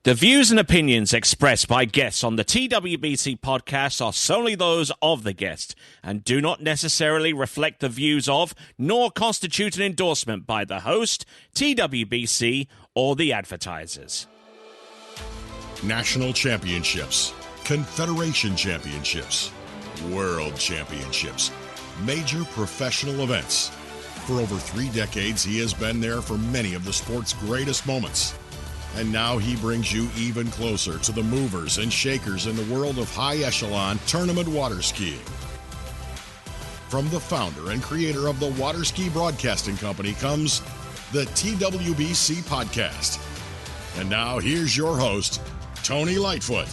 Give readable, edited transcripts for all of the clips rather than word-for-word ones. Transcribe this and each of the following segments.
The views and opinions expressed by guests on the TWBC podcast are solely those of the guest and do not necessarily reflect the views of, nor constitute an endorsement by the host, TWBC, or the advertisers. National championships, Confederation championships, World championships, major professional events. For over 3 decades, he has been there for many of the sport's greatest moments. And now he brings you even closer to the movers and shakers in the world of high-echelon tournament water skiing. From the founder and creator of the Water Ski Broadcasting Company comes the TWBC Podcast. And now here's your host, Tony Lightfoot.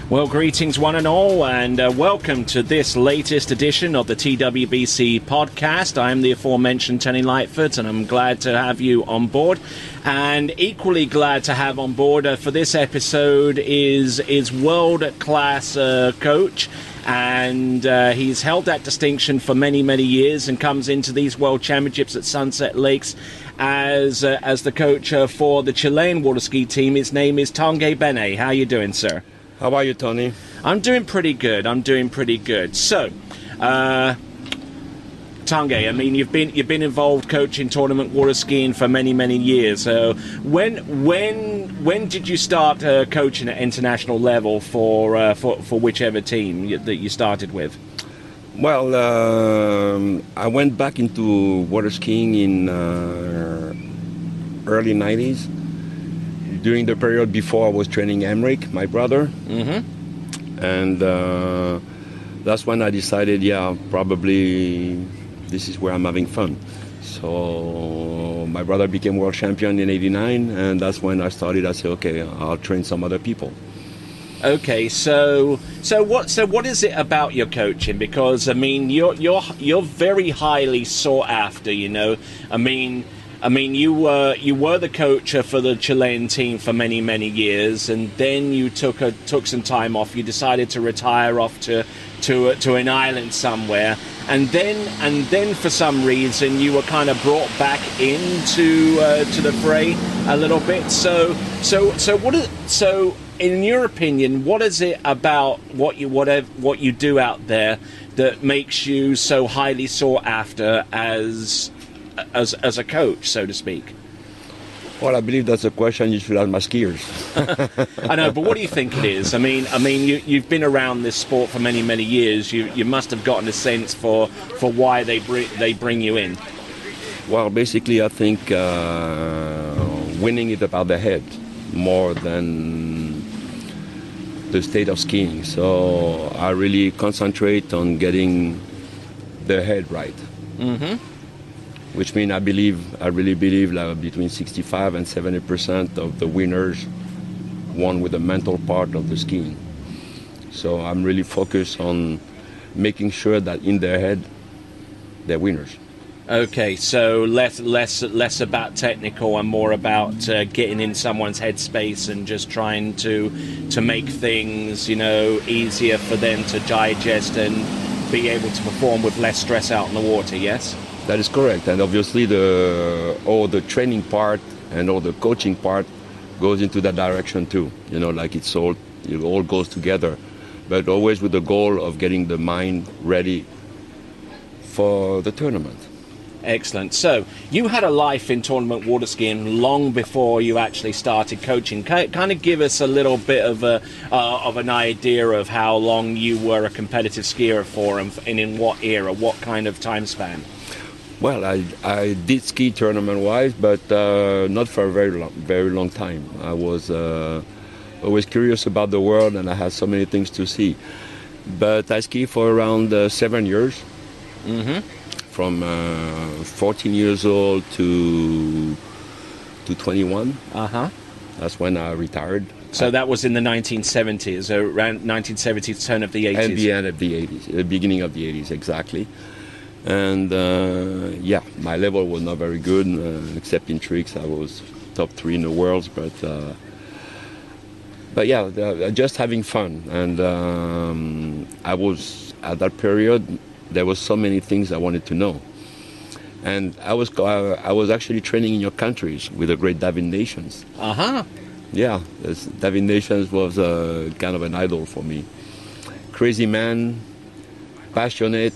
Well, greetings one and all, and welcome to this latest edition of the TWBC Podcast. I am the aforementioned Tony Lightfoot, and I'm glad to have you on board. And equally glad to have on board for this episode is world-class coach, and he's held that distinction for many, many years and comes into these World Championships at Sunset Lakes as the coach for the Chilean water ski team. His name is Tanguy Benet. How are you doing, sir? How are you, Tony? I'm doing pretty good. So, Tanguy, I mean, you've been involved coaching tournament water skiing for many, many years. So, when did you start coaching at international level for whichever team that you started with? Well, I went back into water skiing in early 90s. During the period before I was training Emmerich, my brother. Mm-hmm. And that's when I decided, probably this is where I'm having fun. So my brother became world champion in '89, and that's when I started. I said, okay, I'll train some other people. Okay, so what is it about your coaching? Because I mean, you're very highly sought after. You know, I mean, you were the coach for the Chilean team for many, many years, and then you took some time off. You decided to retire off to an island somewhere, and then for some reason you were kind of brought back into to the fray a little bit. So in your opinion, what is it about what you do out there that makes you so highly sought after as a coach, so to speak? Well, I believe that's a question you should ask my skiers. I know, but what do you think it is? I mean, you've been around this sport for many, many years. You must have gotten a sense for why they bring you in. Well, basically, I think winning is about the head more than the state of skiing. So I really concentrate on getting the head right. Mm-hmm. Which means I really believe that between 65 and 70% of the winners won with the mental part of the skiing. So I'm really focused on making sure that in their head, they're winners. Okay, so less about technical and more about getting in someone's headspace and just trying to make things, easier for them to digest and be able to perform with less stress out in the water. Yes. That is correct, and obviously all the training part and all the coaching part goes into that direction too. Like it all goes together, but always with the goal of getting the mind ready for the tournament. Excellent. So you had a life in tournament water skiing long before you actually started coaching. Kind of give us a little bit of an idea of how long you were a competitive skier for, and in what era, what kind of time span. Well, I did ski tournament-wise, but not for a very long time. I was always curious about the world, and I had so many things to see. But I skied for around 7 years, mm-hmm. from 14 years old to 21. Uh-huh. That's when I retired. So that was in the 1970s, around 1970s, turn of the 80s. At the end of the 80s, the beginning of the 80s, exactly. And my level was not very good, except in tricks. I was top 3 in the world, but just having fun. And I was at that period. There was so many things I wanted to know, and I was actually training in your countries with the Great Diving Nations. Uh-huh. Yeah, David Nations was kind of an idol for me. Crazy man, passionate,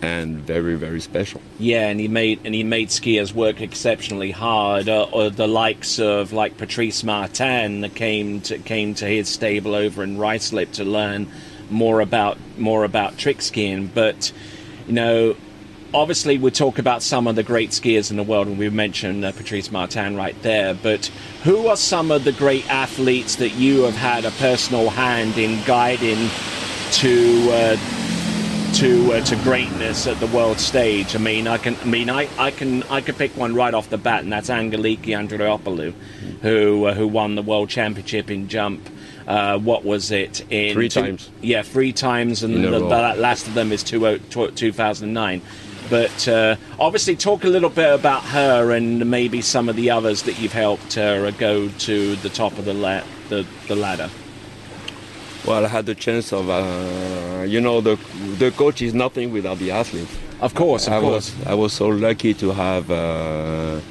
and very, very special. Yeah, and he made skiers work exceptionally hard. Or the likes of like Patrice Martin that came to his stable over in Ruislip to learn more about trick skiing. But obviously we talk about some of the great skiers in the world, and we mentioned Patrice Martin right there. But who are some of the great athletes that you have had a personal hand in guiding to greatness at the world stage? I could pick one right off the bat, and that's Angeliki Andreopoulou, who won the world championship in jump. What was it? In 3 times. Yeah, 3 times, and the last of them is 2009. But obviously, talk a little bit about her and maybe some of the others that you've helped her go to the top of the ladder. Well, I had the chance of, the coach is nothing without the athlete. Of course. I was so lucky to have a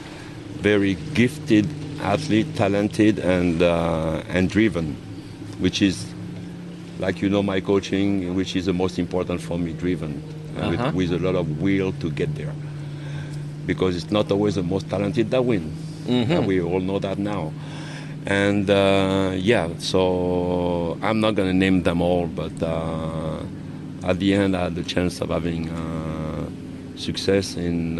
very gifted athlete, talented and driven, which is, my coaching, which is the most important for me, driven, with a lot of will to get there. Because it's not always the most talented that win. And we all know that now. And so I'm not going to name them all, but at the end I had the chance of having success in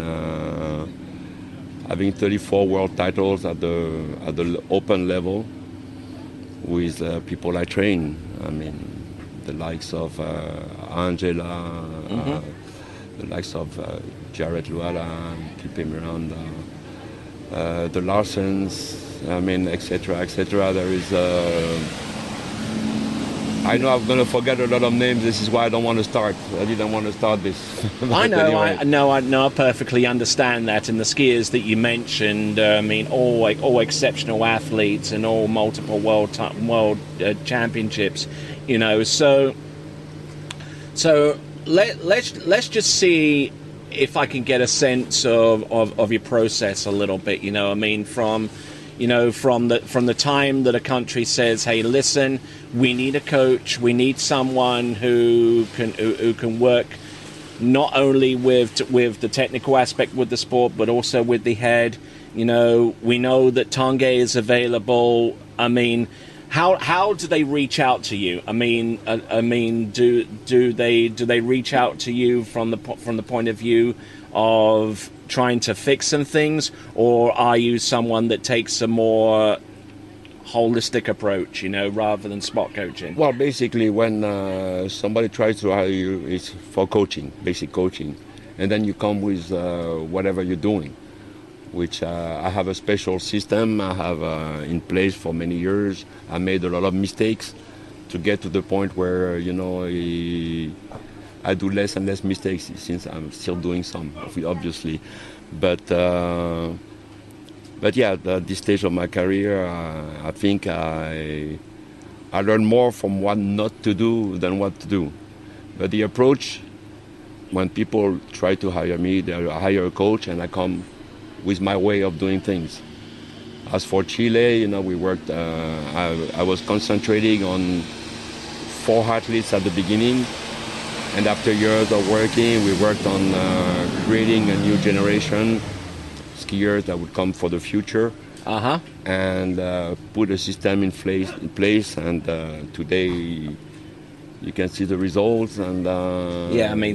having 34 world titles at the open level with people I train. I mean, the likes of Angela, the likes of Jared Luala, Pipe Miranda, the Larsens, etc., etc. There is I know I'm going to forget a lot of names. This is why I don't want to start. I didn't want to start this. I know, anyway. I perfectly understand that. And the skiers that you mentioned, all exceptional athletes and all multiple world championships. So let's just see if I can get a sense of your process a little bit. From the time that a country says, "Hey, listen, we need a coach. We need someone who can work not only with the technical aspect with the sport, but also with the head." We know that Tanguy is available. How do they reach out to you? Do they reach out to you from the point of view of trying to fix some things, or are you someone that takes a more holistic approach, rather than spot coaching? Well, basically, when somebody tries to hire you, it's for coaching, basic coaching, and then you come with whatever you're doing, which I have a special system I have in place for many years. I made a lot of mistakes to get to the point where, I do less and less mistakes, since I'm still doing some, obviously. But yeah, at this stage of my career, I think I learn more from what not to do than what to do. But the approach, when people try to hire me, they hire a coach, and I come with my way of doing things. As for Chile, we worked, I was concentrating on 4 athletes at the beginning. And after years of working, we worked on creating a new generation skiers that would come for the future, and put a system in place. And today, you can see the results. And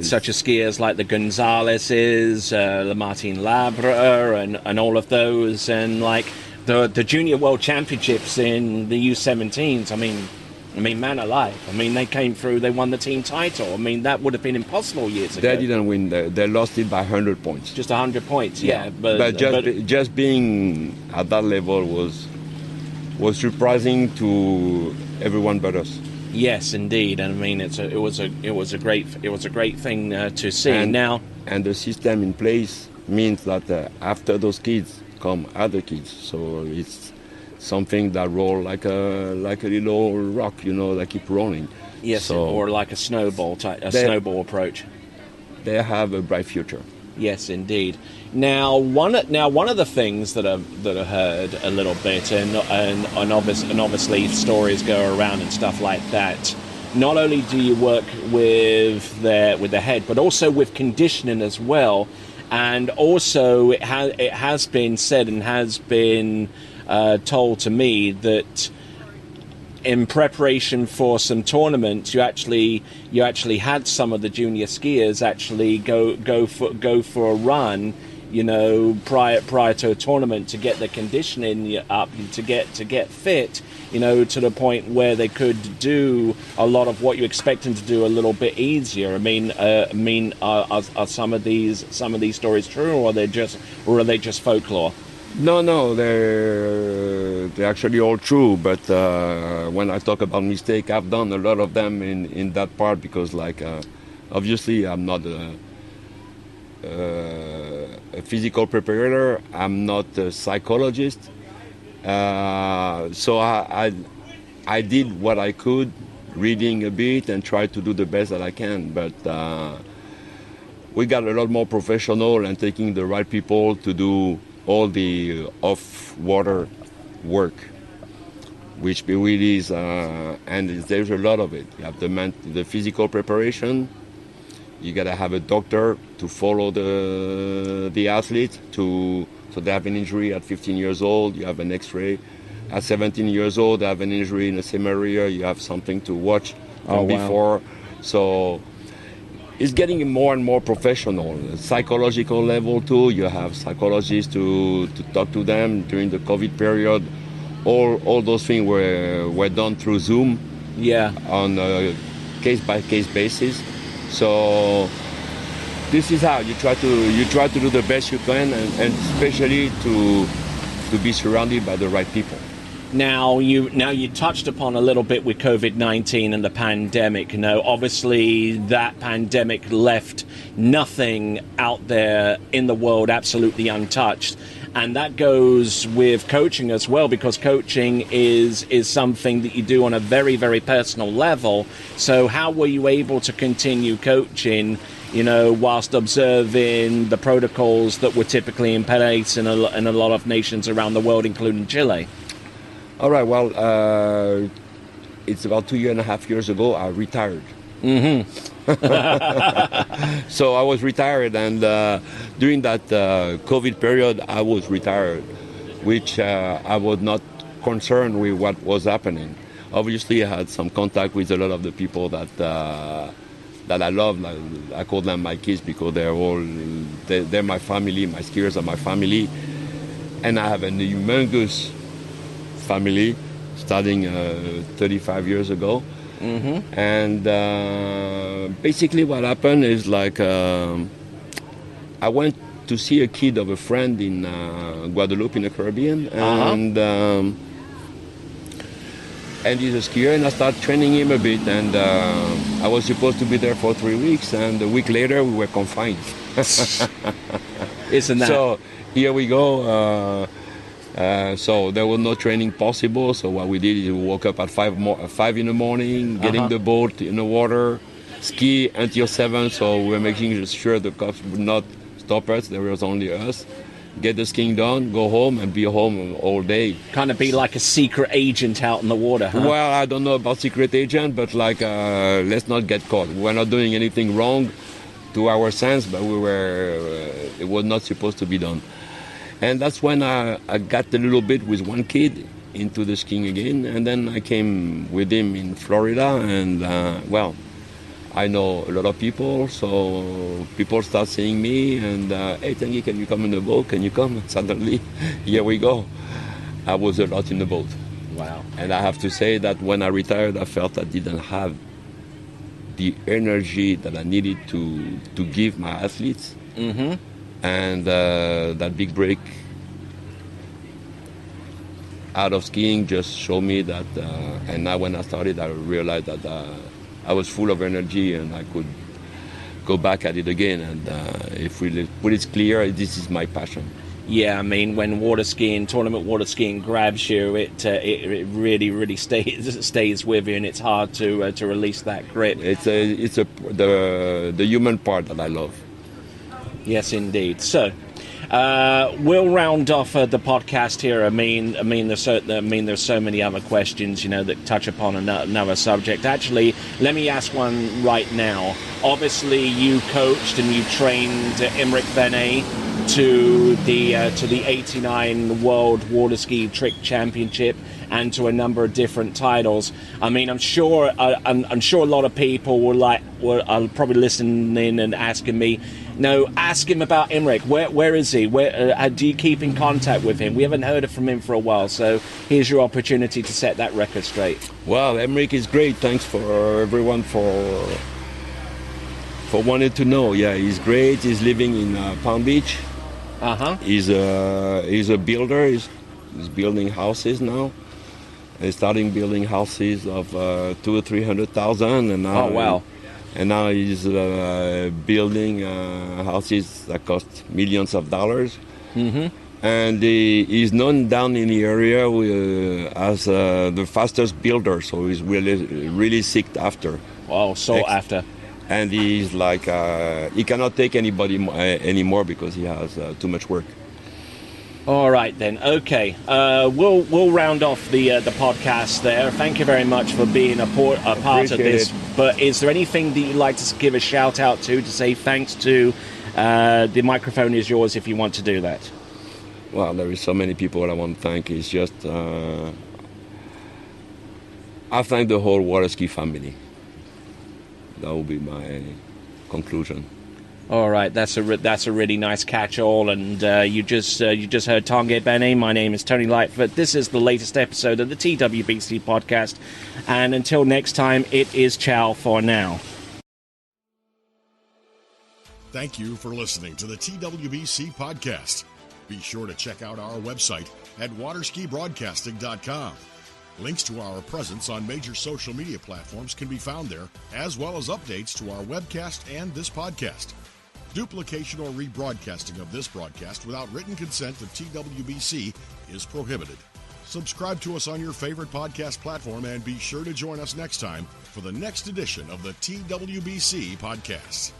such as skiers like the Gonzaleses, the Martin Labre, and all of those, and like the Junior World Championships in the U17s. Man alive. They came through, they won the team title. That would have been impossible years ago. They didn't win. They lost it by 100 points. Just 100 points, yeah. But just being at that level was surprising to everyone but us. Yes, indeed. And it was a great thing to see. And the system in place means that after those kids come other kids. So it's something that roll like a little rock, that keep rolling. Yes, or like a snowball snowball approach. They have a bright future. Yes, indeed. Now, one of the things that I heard a little bit, and obviously stories go around and stuff like that. Not only do you work with the head, but also with conditioning as well. And also, it has been said and has been told to me that in preparation for some tournaments, you actually had some of the junior skiers actually go for a run, prior to a tournament to get the conditioning up, to get fit, to the point where they could do a lot of what you expect them to do a little bit easier. Are some of these stories true, or are they just folklore? No, they're actually all true. But when I talk about mistake, I've done a lot of them in that part, because obviously I'm not a physical preparator. I'm not a psychologist. So I did what I could, reading a bit and try to do the best that I can. But we got a lot more professional and taking the right people to do all the off-water work, which really is, and there's a lot of it. You have the physical preparation. You gotta have a doctor to follow the athlete so they have an injury at 15 years old. You have an X-ray at 17 years old. They have an injury in the same area. You have something to watch from before. So it's getting more and more professional. Psychological level too. You have psychologists to talk to them during the COVID period. All those things were done through Zoom. Yeah. On a case-by-case basis. So this is how you try to do the best you can, and especially to be surrounded by the right people. Now you touched upon a little bit with COVID-19 and the pandemic. Obviously that pandemic left nothing out there in the world absolutely untouched. And that goes with coaching as well, because coaching is something that you do on a very, very personal level. So how were you able to continue coaching, whilst observing the protocols that were typically in place in a lot of nations around the world, including Chile? All right, well, it's about 2.5 years ago I retired. Mm-hmm. So I was retired, and during that COVID period, I was retired, which I was not concerned with what was happening. Obviously, I had some contact with a lot of the people that I love. I call them my kids, because they're my family. My skiers are my family, and I have a humongous family starting 35 years ago. Mm-hmm. And basically what happened is I went to see a kid of a friend in Guadeloupe in the Caribbean, and he's a skier, and I started training him a bit, and I was supposed to be there for 3 weeks, and a week later we were confined. Isn't that? So here we go. So there was no training possible. So what we did is we woke up at 5 in the morning, getting the boat in the water, ski until 7. So we were making sure the cops would not stop us. There was only us. Get the skiing done, go home, and be home all day. Kind of be like a secret agent out in the water, huh? Well, I don't know about secret agent, but let's not get caught. We're not doing anything wrong to our sense, but it was not supposed to be done. And that's when I got a little bit with one kid into the skiing again. And then I came with him in Florida. And, I know a lot of people. So people start seeing me. And, hey, Tanguy, can you come in the boat? Can you come? And suddenly, here we go. I was a lot in the boat. Wow. And I have to say that when I retired, I felt I didn't have the energy that I needed to give my athletes. Mm-hmm. And that big break out of skiing just showed me that, and now when I started, I realized that I was full of energy and I could go back at it again. And if we put it clear, this is my passion. Yeah, I mean, when tournament water skiing grabs you, it really, really stays with you, and it's hard to release that grip. It's the human part that I love. Yes, indeed. So, we'll round off the podcast here. I mean, there's so many other questions, that touch upon another subject. Actually, let me ask one right now. Obviously, you coached and you trained Tanguy Benet to the '89 World Water Ski Trick Championship and to a number of different titles. I mean, I'm sure a lot of people will probably listen in and asking me, ask him about Tanguy. Where is he? Where do you keep in contact with him? We haven't heard from him for a while, so here's your opportunity to set that record straight. Well, Tanguy is great. Thanks for everyone for wanting to know. Yeah, he's great. He's living in Palm Beach. He's a builder. He's building houses now. He's starting building houses of 200,000 or 300,000, and now. Oh wow! And now he's building houses that cost millions of dollars. Mm-hmm. And he's known down in the area as the fastest builder, so he's really sought after. Wow, after. And he's like, he cannot take anybody anymore because he has too much work. All right then. Okay, we'll round off the podcast there. Thank you very much for being a part of this. But is there anything that you'd like to give a shout out to say thanks to? The microphone is yours if you want to do that. Well, there is so many people I want to thank. It's just I thank the whole water ski family. That will be my conclusion. All right, that's a really nice catch-all, and you just heard Tanguy Benet. My name is Tony Lightfoot. This is the latest episode of the TWBC Podcast, and until next time, it is ciao for now. Thank you for listening to the TWBC Podcast. Be sure to check out our website at waterskibroadcasting.com. Links to our presence on major social media platforms can be found there, as well as updates to our webcast and this podcast. Duplication or rebroadcasting of this broadcast without written consent of TWBC is prohibited. Subscribe to us on your favorite podcast platform and be sure to join us next time for the next edition of the TWBC Podcast.